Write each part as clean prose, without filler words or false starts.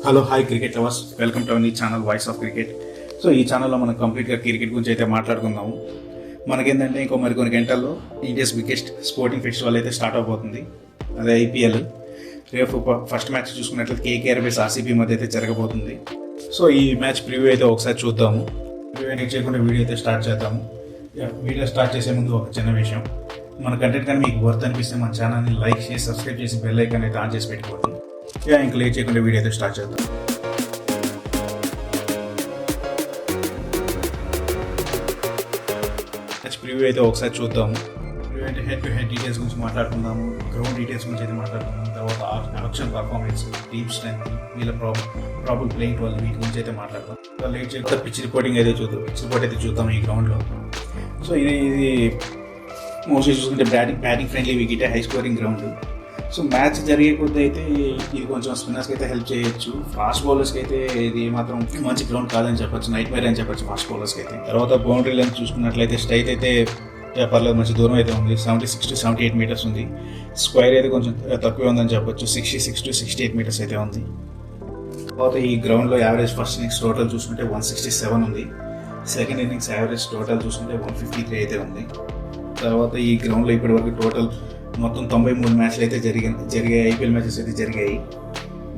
Hello hi cricket lovers, welcome to our channel voice of cricket. So ఈ ఛానల్లో మనం కంప్లీట్గా క్రికెట్ గురించి అయితే మాట్లాడుకుందాము. మనకేంటంటే ఇంకో మరికొన్ని గంటల్లో ఇండియాస్ బిగ్గెస్ట్ స్పోర్టింగ్ ఫెస్టివల్ అయితే స్టార్ట్ అవబోతుంది, అదే ఐపీఎల్. రేపు ఫస్ట్ మ్యాచ్ చూసుకున్నట్లయితే కేకేఆర్ వర్సెస్ ఆర్సీబీ మధ్య అయితే జరగబోతుంది. సో ఈ మ్యాచ్ ప్రివ్యూ అయితే ఒకసారి చూద్దాము. ప్రివ్యూ నెక్స్ట్ చేయకుండా వీడియో అయితే స్టార్ట్ చేద్దాము. వీడియో స్టార్ట్ చేసే ముందు ఒక చిన్న విషయం, మన కంటెంట్ కానీ మీకు వర్త్ అనిపిస్తే మన ఛానల్ని లైక్ చేసి సబ్స్క్రైబ్ చేసి బెల్ ఐకాన్ అయితే ఆన్ చేసి పెట్టుకోండి. ఇంకా లేట్ చేయకుండా వీడియో అయితే స్టార్ట్ చేద్దాం. మ్యాచ్ ప్రివ్యూ అయితే ఒకసారి చూద్దాము. ప్రివ్యూ అంటే హెడ్ టు హెడ్ డీటెయిల్స్ గురించి మాట్లాడుకుందాము, గ్రౌండ్ డీటెయిల్స్ గురించి అయితే మాట్లాడుకుందాం, తర్వాత ఆక్షన్ పర్ఫార్మెన్స్, టీమ్ స్ట్రెంత్, వీళ్ళ ప్రాబుల్ ప్లేయింగ్ 12 వీటి గురించి అయితే మాట్లాడతాం. లేట్ చేయకుండా పిచ్ రిపోర్టింగ్ అయితే చూద్దాం. పిచ్ రిపోర్ట్ అయితే చూద్దాం ఈ గ్రౌండ్లో. సో ఇది మోస్ట్లీ చూసుకుంటే batting friendly wicket, high scoring ground. So match జరిగే కొద్దీ అయితే ఇది కొంచెం స్పిన్నర్స్కి అయితే హెల్ప్ చేయొచ్చు. ఫాస్ట్ బౌలర్స్కి అయితే ఇది మాత్రం మంచి గ్రౌండ్ కాదని చెప్పొచ్చు, నైట్ మేర్ అని చెప్పొచ్చు ఫాస్ట్ బౌలర్స్కి అయితే. తర్వాత బౌండరీ లెంత్ చూసుకున్నట్లయితే స్ట్రైట్ అయితే పర్లేదు, మంచి దూరం అయితే ఉంది, 76 to 78 మీటర్స్ ఉంది. స్క్వేర్ అయితే కొంచెం తక్కువే ఉందని చెప్పొచ్చు, 66 to 68 మీటర్స్ అయితే ఉంది. తర్వాత ఈ గ్రౌండ్లో యావరేజ్ ఫస్ట్ ఇన్నింగ్స్ టోటల్ చూసుకుంటే 167 ఉంది. సెకండ్ ఇన్నింగ్స్ యావరేజ్ టోటల్ చూసుకుంటే 153 అయితే ఉంది. తర్వాత ఈ గ్రౌండ్లో ఇప్పటివరకు టోటల్ మొత్తం 93 మ్యాచ్లు అయితే జరిగాయి, ఐపీఎల్ మ్యాచెస్ అయితే జరిగాయి.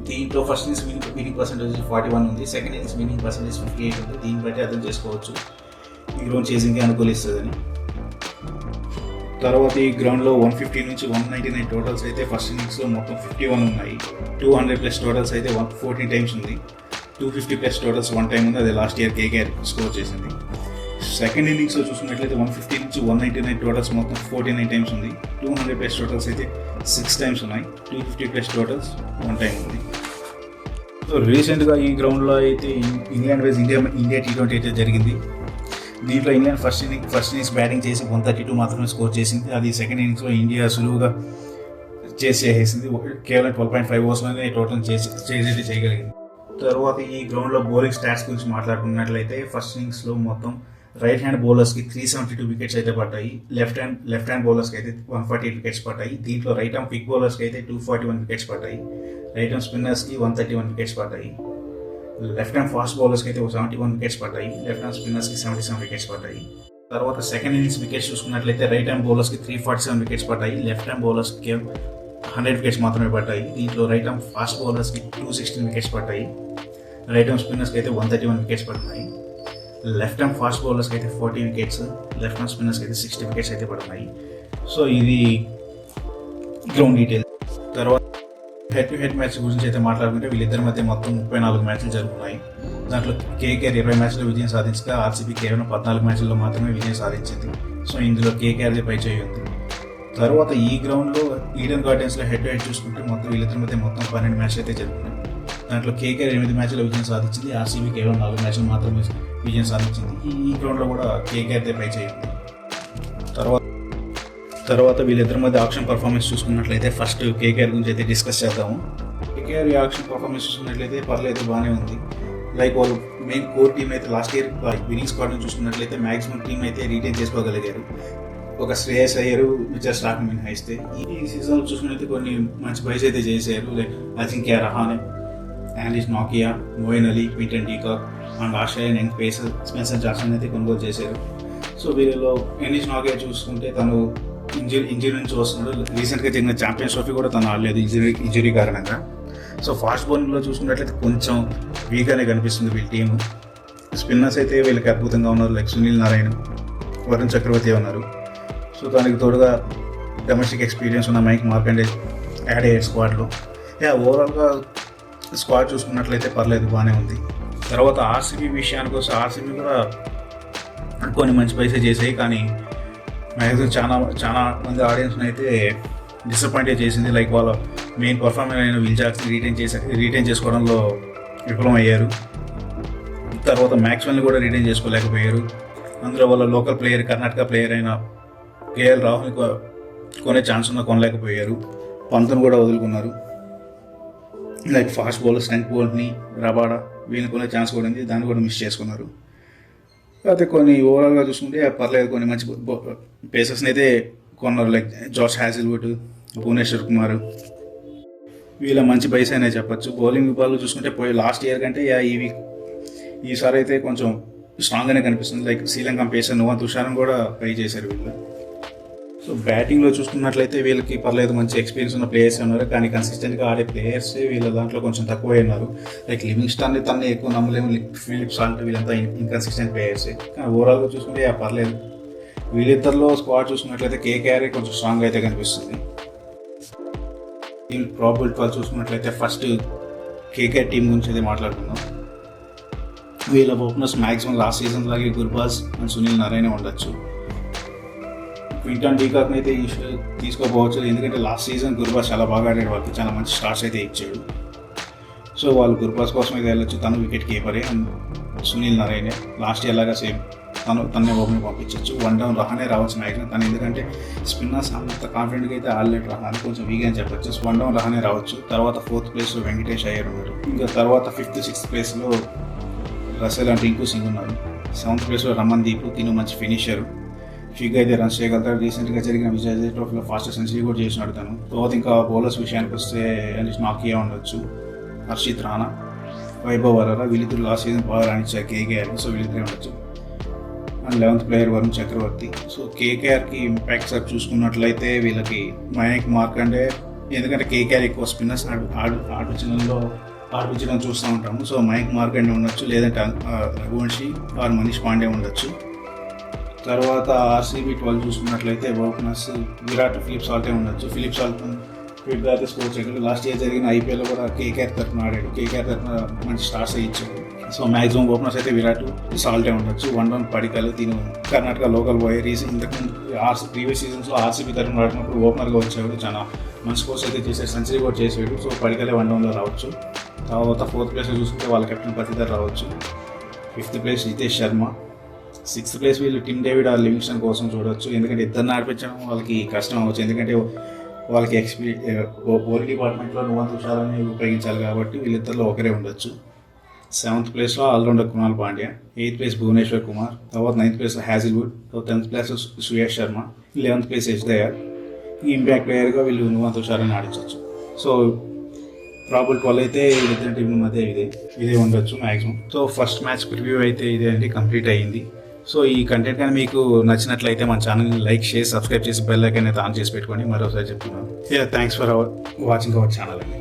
దీంట్లో ఫస్ట్ ఇన్నింగ్స్ విన్నింగ్ పర్సెంటేజ్ 41 ఉంది, సెకండ్ ఇన్నింగ్స్ విన్నింగ్ పర్సెంటేజ్ 58 ఉంది. దీన్ని బట్టి అర్థం చేసుకోవచ్చు ఈ గ్రౌండ్ చేసింగ్కి అనుకూలిస్తుందని. తర్వాత ఈ గ్రౌండ్లో 150 నుంచి 199 టోటల్స్ అయితే ఫస్ట్ ఇన్నింగ్స్లో మొత్తం 51 ఉన్నాయి. 200+ టోటల్స్ అయితే 14 టైమ్స్ ఉంది. 250+ టోటల్స్ 1 టైం ఉంది, అదే లాస్ట్ ఇయర్ కేకేఆర్ స్కోర్ చేసింది. సెకండ్ ఇన్నింగ్స్లో చూసుకున్నట్లయితే 150 నుంచి 199 టోటల్స్ మొత్తం 49 టైమ్స్ ఉంది. 200+ టోటల్స్ అయితే 6 టైమ్స్ ఉన్నాయి. 250+ టోటల్స్ 1 టైం ఉంది. సో రీసెంట్గా ఈ గ్రౌండ్లో అయితే ఇంగ్లాండ్ వేస్ ఇండియా T20 అయితే జరిగింది. దీంట్లో ఇంగ్లాండ్ ఫస్ట్ ఇన్నింగ్స్ బ్యాటింగ్ చేసి 132 మాత్రమే స్కోర్ చేసింది. అది సెకండ్ ఇన్నింగ్స్లో ఇండియా సులువుగా చేసేసింది. కేవలం 12.5 ఓవర్స్లోనే టోటల్ చేయగలిగింది. తర్వాత ఈ గ్రౌండ్లో బౌలింగ్ స్టాట్స్ గురించి మాట్లాడుకున్నట్లయితే ఫస్ట్ ఇన్నింగ్స్లో మొత్తం రైట్ హ్యాండ్ బౌలర్స్కి 372 వికెట్స్ అయితే పడ్డాయి. లెఫ్ట్ హ్యాండ్ బౌలర్స్కి అయితే 148 వికెట్స్ పడ్డాయి. దీంట్లో రైట్ ఆర్మ్ క్విక్ బౌలర్స్కి అయితే 241 వికెట్స్ పడ్డాయి. రైట్ ఆర్మ్ స్పిన్నర్స్కి 131 వికెట్స్ పడ్డాయి. లెఫ్ట్ హ్యాండ్ ఫాస్ట్ బౌలర్స్కి అయితే 71 వికెట్స్ పడ్డాయి. లెఫ్ట్ హ్యాండ్ స్పిన్నర్స్కి 77 వికెట్స్ పడ్డాయి. తర్వాత సెకండ్ ఇన్నింగ్స్ వికెట్స్ చూసుకున్నట్లయితే రైట్ హ్యాండ్ బౌలర్స్కి 347 వికెట్స్ పడ్డాయి. లెఫ్ట్ హ్యాండ్ బౌలర్స్కి 100 వికెట్స్ మాత్రమే పడ్డాయి. దీంట్లో రైట్ ఆర్మ్ ఫాస్ట్ బౌలర్స్కి 216 వికెట్స్ పడ్డాయి. రైట్ ఆర్మ్ స్పిన్నర్స్కి అయితే 131 వికెట్స్ పడుతున్నాయి. లెఫ్ట్ హ్యాండ్ ఫాస్ట్ బౌలర్స్కి అయితే 40 వికెట్స్, లెఫ్ట్ హ్యాండ్ స్పిన్నర్స్కి అయితే 60 వికెట్స్ అయితే పడుతున్నాయి. సో ఇది గ్రౌండ్ డీటెయిల్. తర్వాత హెడ్ టు హెడ్ మ్యాచ్ గురించి అయితే మాట్లాడుకుంటే వీళ్ళిద్దరి మధ్య మొత్తం 34 మ్యాచ్లు జరుగుతున్నాయి. దాంట్లో కేకేఆర్ 20 మ్యాచ్లో విజయం సాధించగా ఆర్సీబీ కేవలం 14 మ్యాచ్ల్లో మాత్రమే విజయం సాధించింది. సో ఇందులో కేకేఆర్దే పై చేయి ఉంది. తర్వాత ఈ గ్రౌండ్లో ఈడెన్ గార్డెన్స్లో హెడ్ టు హెడ్ చూసుకుంటే మొత్తం వీళ్ళిద్దరి మధ్య మొత్తం 12 మ్యాచ్లు అయితే జరుగుతున్నాయి. దాంట్లో కేకేఆర్ 8 మ్యాచ్లో విజయం సాధించింది, ఆర్సీబీ కేవలం 4 మ్యాచ్లు మాత్రమే విజయం సాధించింది. ఈ గ్రౌండ్లో కూడా కేకేఆర్దే పై చేయింది. తర్వాత వీళ్ళిద్దరి మధ్య ఆక్షన్ పర్ఫార్మెన్స్ చూసుకున్నట్లయితే ఫస్ట్ కేకేఆర్ గురించి అయితే డిస్కస్ చేద్దాము. కేకేఆర్ ఆక్షన్ పర్ఫార్మెన్స్ చూసుకున్నట్లయితే పర్లేదు, బాగానే ఉంది. లైక్ వాళ్ళు మెయిన్ కోర్ టీమ్ అయితే లాస్ట్ ఇయర్ విన్నింగ్ స్క్వాడ్ని చూసుకున్నట్లయితే మ్యాక్సిమం టీమ్ అయితే రీటైన్ చేసుకోగలిగారు. ఒక శ్రేయస్ అయ్యారు, మిచర్ స్టార్క్ మినహాయిస్తే. ఈ సీజన్లో చూసుకున్నట్లయితే కొన్ని మంచి బైస్ అయితే చేశారు. లైక్ అజింక్య రహానే, ఆలిస్ నాకియా, Moeen Ali, Quinton de Kock and Australian young pacer Spencer Johnson అయితే కొనుగోలు చేశారు. సో వీరిలో ఆలిస్ నాకియా చూసుకుంటే తను ఇంజరీ నుంచి వస్తున్నాడు. రీసెంట్గా జరిగిన ఛాంపియన్స్ ట్రోఫీ కూడా తను ఆడలేదు ఇంజరీ కారణంగా. సో ఫాస్ట్ బౌలింగ్లో చూసుకున్నట్లయితే కొంచెం వీక్గానే కనిపిస్తుంది వీళ్ళ టీము. స్పిన్నర్స్ అయితే వీళ్ళకి అద్భుతంగా ఉన్నారు, లైక్ సునీల్ నారాయణ, వరుణ్ చక్రవర్తి ఉన్నారు. సో దానికి తోడుగా డొమెస్టిక్ ఎక్స్పీరియన్స్ ఉన్న మైక్ మార్కండే యాడ్ అయ్యారు స్క్వాడ్లో. ఓవరాల్గా స్క్వాడ్ చూసుకున్నట్లయితే పర్లేదు, బాగానే ఉంది. తర్వాత ఆర్సీబీ విషయానికి వస్తే ఆర్సీబీ కూడా కొన్ని మంచి పైసే చేసాయి, కానీ మ్యాక్సిమం చాలా మంది ఆడియన్స్ని అయితే డిసప్పాయింట్ చేసింది. లైక్ వాళ్ళ మెయిన్ పర్ఫార్మర్ అయిన విల్ జాక్స్ని రీటైన్ చేసుకోవడంలో విఫలమయ్యారు. తర్వాత మ్యాక్స్వెల్ని కూడా రీటైన్ చేసుకోలేకపోయారు. అందులో వాళ్ళ లోకల్ ప్లేయర్, కర్ణాటక ప్లేయర్ అయిన కేఎల్ రాహుల్ని కొనే ఛాన్స్ ఉన్నా కొనలేకపోయారు. పంత్ను కూడా వదులుకున్నారు. లైక్ ఫాస్ట్ బౌలర్ స్టంట్ బౌలర్ని, రబాడా, వీళ్ళని కొనే ఛాన్స్ కూడా ఉంది, దాన్ని కూడా మిస్ చేసుకున్నారు. అయితే కొన్ని ఓవరాల్గా చూసుకుంటే పర్లేదు, కొన్ని మంచి పేసర్స్ని అయితే కొన్నారు. Like Josh Hazlewood, Bhuvneshwar Kumar, వీళ్ళ మంచి బైస్ అనే చెప్పొచ్చు. బౌలింగ్ విభాగంలో చూసుకుంటే లాస్ట్ ఇయర్ కంటే ఈసారి అయితే కొంచెం స్ట్రాంగ్గానే కనిపిస్తుంది. లైక్ శ్రీలంక పేసర్ నువ్వు తుషారం కూడా ట్రై చేశారు వీళ్ళు. సో బ్యాటింగ్లో చూసుకున్నట్లయితే వీళ్ళకి పర్లేదు, మంచి ఎక్స్పీరియన్స్ ఉన్న ప్లేయర్స్ ఉన్నారు, కానీ కన్సిస్టెంట్గా ఆడే ప్లేయర్స్ వీళ్ళ దాంట్లో కొంచెం తక్కువ ఉన్నారు. లైక్ లివింగ్స్టన్ తన్ని ఎక్కువ నమ్మలేము, ఫిలిప్ సాల్ట్ వీళ్ళంతా ఇన్కన్సిస్టెంట్ ప్లేయర్సే. కానీ ఓవరాల్గా చూసుకుంటే పర్లేదు. వీళ్ళిద్దరిలో స్క్వాడ్ చూసుకున్నట్లయితే కేకేఆర్ కొంచెం స్ట్రాంగ్ అయితే కనిపిస్తుంది. టీమ్ ప్రాబిలిటీ వాళ్ళు చూసుకున్నట్లయితే ఫస్ట్ కేకేఆర్ టీం గురించి అయితే మాట్లాడుకుందాం. వీళ్ళ ఓపెనర్స్ మ్యాక్సిమం లాస్ట్ సీజన్ లాగే గుర్బాజ్ అండ్ సునీల్ నారాయణ ఉండొచ్చు. క్వింటన్ డీకాక్ని అయితే తీసుకోపోవచ్చు, ఎందుకంటే లాస్ట్ సీజన్ గుర్బాజ్ చాలా బాగా ఆడాడు, వాళ్ళకి చాలా మంచి స్టార్ట్స్ అయితే ఇచ్చాడు. సో వాళ్ళు గుర్బాజ్ కోసం అయితే వెళ్ళొచ్చు. తను వికెట్ కీపరే. And Sunil Narayana last year లాగా సేమ్ తన్నే ఓపెన్ పంపించవచ్చు. 1 డౌన్ రహానే రావచ్చు మ్యాక్సిమం. తను ఎందుకంటే స్పిన్నర్స్ అంత కాన్ఫిడెంట్గా అయితే ఆడలేడు, రహానే కొంచెం వీక్ అని చెప్పచ్చు. 1 డౌన్ రహానే రావచ్చు. తర్వాత 4th ప్లేస్లో వెంకటేష్ అయ్యర్ ఉన్నారు. ఇంకా తర్వాత 5th 6th ప్లేస్లో రసెల్ అండ్ రింకు సింగ్ ఉన్నారు. 7th ప్లేస్లో రమన్ దీప్, తిను మంచి ఫినిషర్, ఫిగ్ అయితే రన్స్ చేయగలుగుతాడు. రీసెంట్గా జరిగిన విజయ్ ట్రోఫీలో ఫాస్ట్ సెంచరీ కూడా చేసినాడు తను. తర్వాత ఇంకా బౌలర్స్ విషయానికి వస్తే నాకియా ఉండొచ్చు, హర్షిత్ రాణా, వైభవ్ వరారా, వీళ్ళిద్దరు లాస్ట్ సీజన్ బాగా రాణించారు కేకేఆర్. సో వీళ్ళిద్దరే ఉండొచ్చు. And 11th player Varun Chakravarthy. So కేకేఆర్కి ఇంపాక్ట్ సార్ చూసుకున్నట్లయితే వీళ్ళకి మయాంక్ మార్కండే, ఎందుకంటే కేకేఆర్ ఎక్కువ స్పిన్నర్స్ ఆడిపించడం చూస్తూ ఉంటాము. సో మయాంక్ మార్కండే ఉండొచ్చు, లేదంటే రఘువంశీ ఆర్ మనీష్ పాండే ఉండొచ్చు. తర్వాత ఆర్సీబీ 12 చూసుకున్నట్లయితే ఓపెనర్స్ విరాట్, ఫిలిప్ సాల్టే ఉండొచ్చు. ఫిలిప్ సాల్ట్ ఫిట్గా అయితే స్కోర్ చేయగలడు. లాస్ట్ ఇయర్ జరిగిన ఐపీఎల్లో కూడా కేకేఆర్ తరఫున ఆడాడు. కేకేఆర్ తరఫున మంచి స్టార్ట్స్ ఇచ్చాడు. సో మ్యాక్సిమం ఓపెనర్స్ అయితే విరాట్, సాల్టే ఉండొచ్చు. 1 డౌన్ పడికలు, తిను కర్ణాటక లోకల్ బాయ్. ఇంతకుముందు ప్రీవియస్ సీజన్స్లో ఆర్సీబీ తరఫున ఆడినప్పుడు ఓపెనర్గా వచ్చాడు, చాలా మంచి స్కోర్స్ అయితే చేశాడు, సెంచరీ కూడా చేసాడు. సో పడికలే 1 డౌన్లో రావచ్చు. తర్వాత 4th ప్లేస్లో చూసుకుంటే వాళ్ళ కెప్టెన్ పతిదర్ రావచ్చు. 5th place Hitesh Sharma. 6th place వీళ్ళు టిమ్ డేవిడ్ ఆర్ లివింగ్స్టన్ కోసం చూడవచ్చు, ఎందుకంటే ఇద్దరిని ఆడిపించడం వాళ్ళకి కష్టం అవ్వచ్చు, ఎందుకంటే వాళ్ళకి బౌలింగ్ డిపార్ట్మెంట్లో నువ్వు తుషారాన్ని ఉపయోగించాలి కాబట్టి వీళ్ళిద్దరిలో ఒకరే ఉండొచ్చు. 7th ప్లేస్లో allrounder Kunal Pandya. 8th place Bhuvneshwar Kumar. తర్వాత 9th ప్లేస్లో హ్యాజిల్వుడ్. 10th ప్లేస్లో సుయేష్ శర్మ. 11th place Yash Dayal. ఈ ఇంపాక్ట్ ప్లేయర్గా వీళ్ళు నువ్వు తుషారాన్ని ఆడించవచ్చు. సో ప్రాబుల్ 12 అయితే వీళ్ళిద్దరి టీం మధ్య ఇదే ఉండొచ్చు maximum. So first match preview అయితే ఇదే అండి, కంప్లీట్ అయ్యింది. సో ఈ కంటెంట్ కానీ మీకు నచ్చినట్లయితే మన ఛానల్ని లైక్ చేసి సబ్స్క్రైబ్ చేసి బెల్ ఐకాన్ అయితే ఆన్ చేసి పెట్టుకోండి. మరోసారి చెప్తున్నాను, thanks for watching our channel అండి.